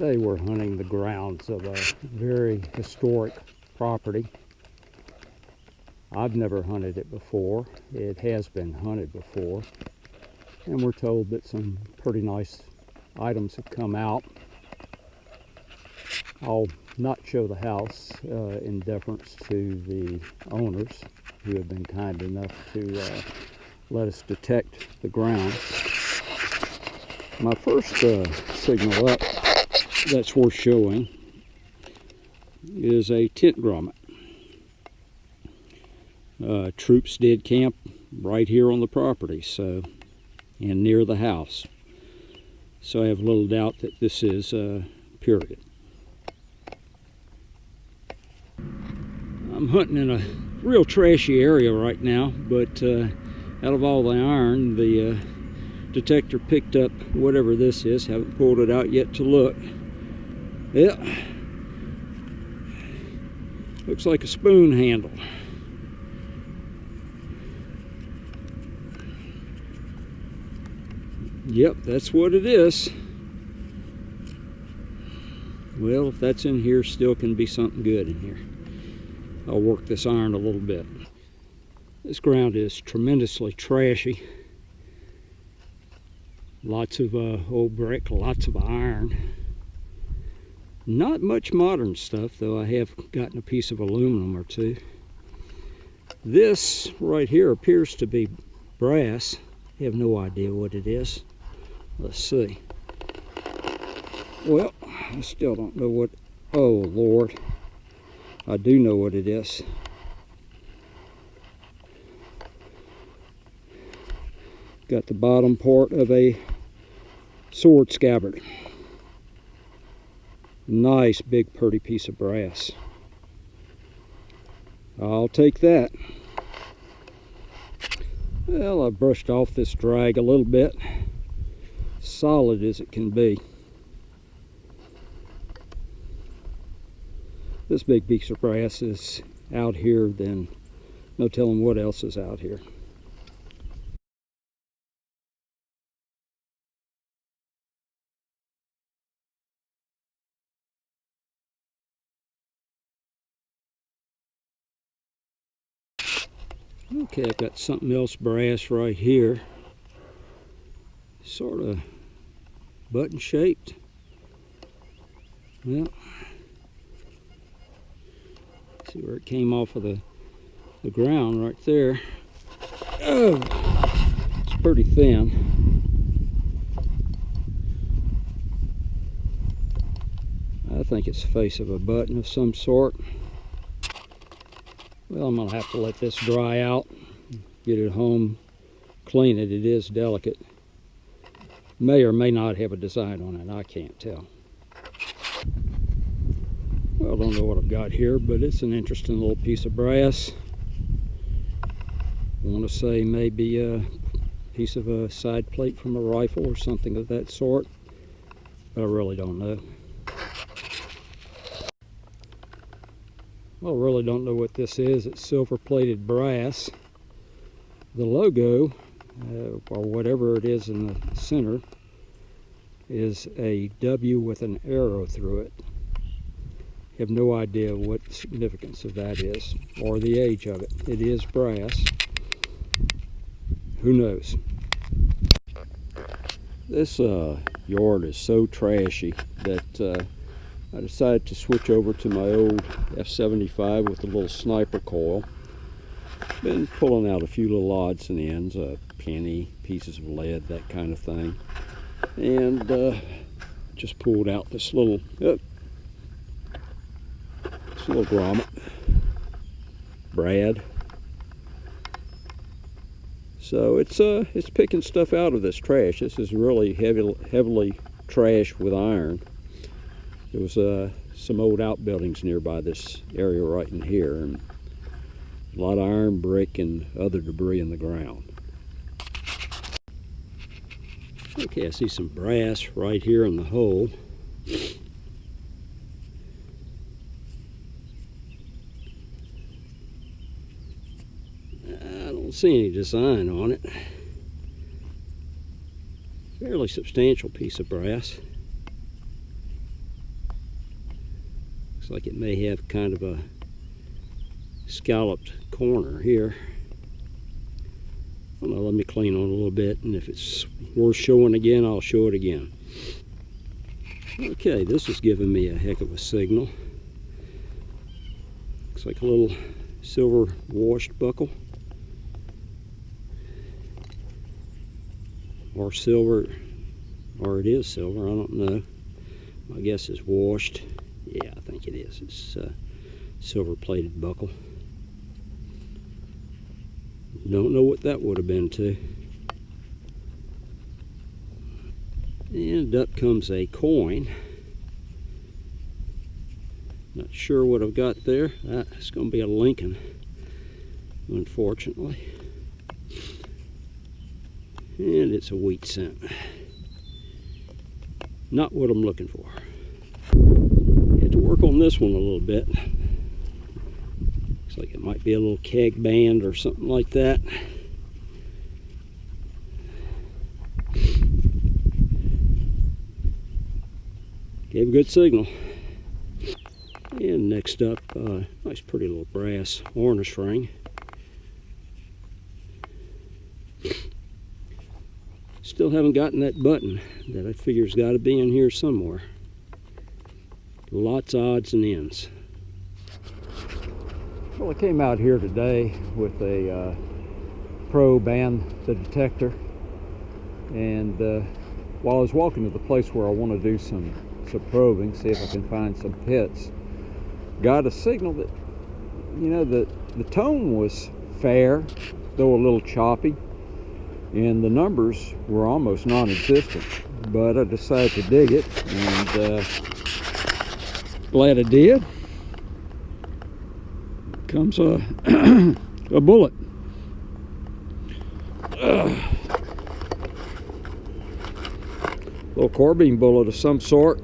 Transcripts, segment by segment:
Today we're hunting the grounds of a very historic property. I've never hunted it before. It has been hunted before. And we're told that some pretty nice items have come out. I'll not show the house in deference to the owners who have been kind enough to let us detect the grounds. My first signal up that's worth showing is a tent grommet. Troops did camp right here on the property, so, and near the house. So I have little doubt that this is period. I'm hunting in a real trashy area right now, but out of all the iron, the detector picked up whatever this is. Haven't pulled it out yet to look. Yeah, looks like a spoon handle. Yep, that's what it is. Well, if that's in here, still can be something good in here. I'll work this iron a little bit. This ground is tremendously trashy. Lots of old brick, lots of iron. Not much modern stuff, though I have gotten a piece of aluminum or two. This right here appears to be brass. I have no idea what it is. Let's see. Well, I still don't know what. Oh, Lord. I do know what it is. Got the bottom part of a sword scabbard. Nice big pretty piece of brass. I'll take that. Well, I brushed off this drag a little bit. Solid as it can be. This big piece of brass is out here, then no telling what else is out here. Okay, I've got something else brass right here. Sort of button shaped. Well, see where it came off of the ground right there. Oh, it's pretty thin. I think it's the face of a button of some sort. Well, I'm going to have to let this dry out, get it home, clean it. It is delicate. May or may not have a design on it, I can't tell. Well, I don't know what I've got here, but it's an interesting little piece of brass. I want to say maybe a piece of a side plate from a rifle or something of that sort, but I really don't know. Well, I really don't know what this is. It's silver-plated brass. The logo, or whatever it is in the center, is a W with an arrow through it. I have no idea what the significance of that is, or the age of it. It is brass. Who knows? This yard is so trashy that I decided to switch over to my old F75 with a little sniper coil. Been pulling out a few little odds and ends, a penny, pieces of lead, that kind of thing. And just pulled out this little grommet, brad. So it's picking stuff out of this trash. This is really heavily trashed with iron. There was some old outbuildings nearby this area right in here, and a lot of iron, brick, and other debris in the ground. Okay, I see some brass right here in the hole. I don't see any design on it. Fairly substantial piece of brass. like it may have kind of a scalloped corner here. Well, let me clean on a little bit, and if it's worth showing again, I'll show it again. Okay, this is giving me a heck of a signal. Looks like a little silver washed buckle. Or silver, or it is silver, I don't know. My guess is washed. Yeah, I think it is. It's a silver plated buckle. Don't know what that would have been to. And up comes a coin. Not sure what I've got there. It's going to be a Lincoln, unfortunately. And it's a wheat cent. Not what I'm looking for. Had to work on this one a little bit. Looks like it might be a little keg band or something like that. Gave a good signal. And next up, nice pretty little brass harness ring. Still haven't gotten that button that I figure's got to be in here somewhere. Lots of odds and ends. Well, I came out here today with a probe and the detector, and while I was walking to the place where I want to do some probing, see if I can find some pits, got a signal that, you know, the tone was fair, though a little choppy, and the numbers were almost non-existent. But I decided to dig it, and glad I did. Comes a a bullet. Little carbine bullet of some sort.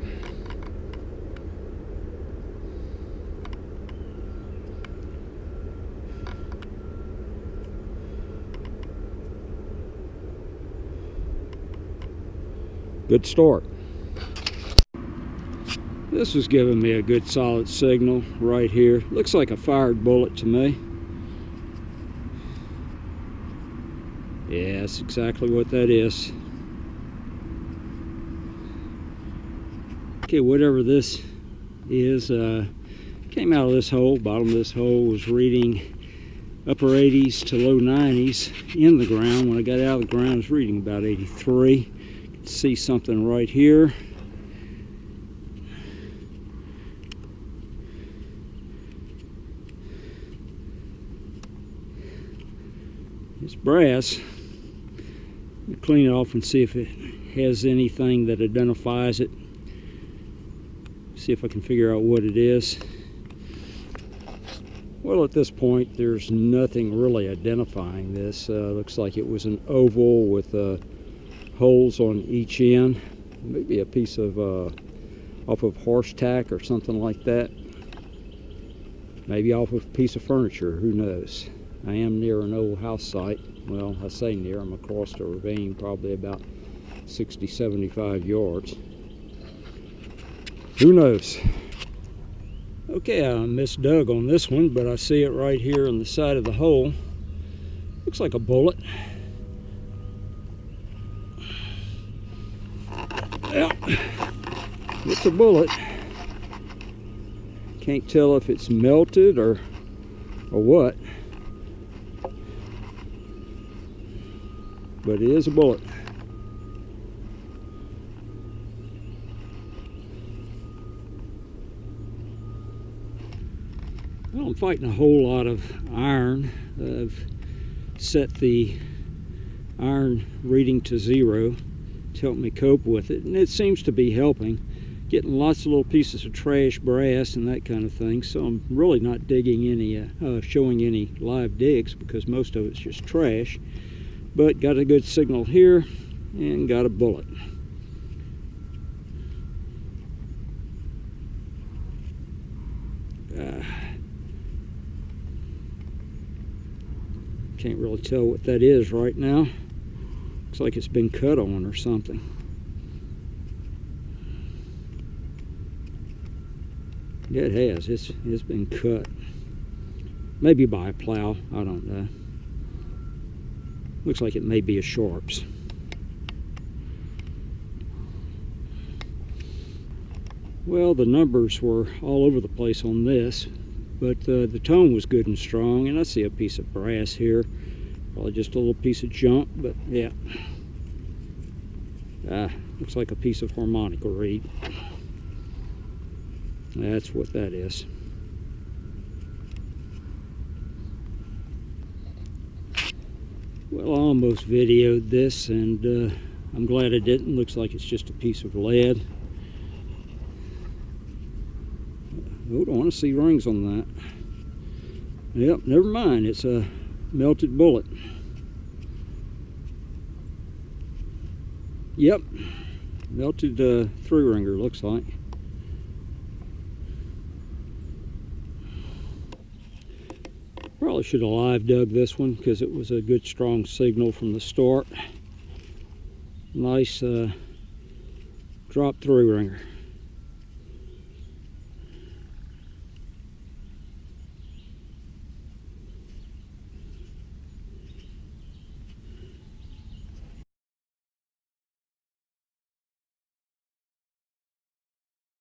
Good start. This was giving me a good solid signal right here. Looks like a fired bullet to me. Yeah, that's exactly what that is. Okay, whatever this is, came out of this hole. Bottom of this hole was reading upper 80s to low 90s in the ground. When I got out of the ground, it was reading about 83. See something right here. It's brass. I'll clean it off and see if it has anything that identifies it. See if I can figure out what it is. Well, at this point, there's nothing really identifying this. Looks like it was an oval with holes on each end. Maybe a piece of off of horse tack or something like that. Maybe off of a piece of furniture, who knows. I am near an old house site. Well, I say near, I'm across the ravine, probably about 60-75 yards. Who knows? Okay, I misdug on this one, but I see it right here on the side of the hole. Looks like a bullet. Well, it's a bullet. Can't tell if it's melted or what, but it is a bullet. Well, I'm fighting a whole lot of iron. I've set the iron reading to 0 to help me cope with it, and it seems to be helping. Getting lots of little pieces of trash, brass, and that kind of thing. So I'm really not digging any, showing any live digs, because most of it's just trash. But got a good signal here, and got a bullet. Can't really tell what that is right now. Looks like it's been cut on or something. It has. It's been cut. Maybe by a plow. I don't know. Looks like it may be a Sharps. Well, the numbers were all over the place on this, but the tone was good and strong, and I see a piece of brass here. Probably just a little piece of junk, but yeah. Looks like a piece of harmonica reed. That's what that is. Well, I almost videoed this, and I'm glad I didn't. Looks like it's just a piece of lead. Oh, don't want to see rings on that. Yep, never mind. It's a melted bullet. Yep, melted through ringer, looks like. Probably should have live dug this one because it was a good strong signal from the start. Nice drop through ringer.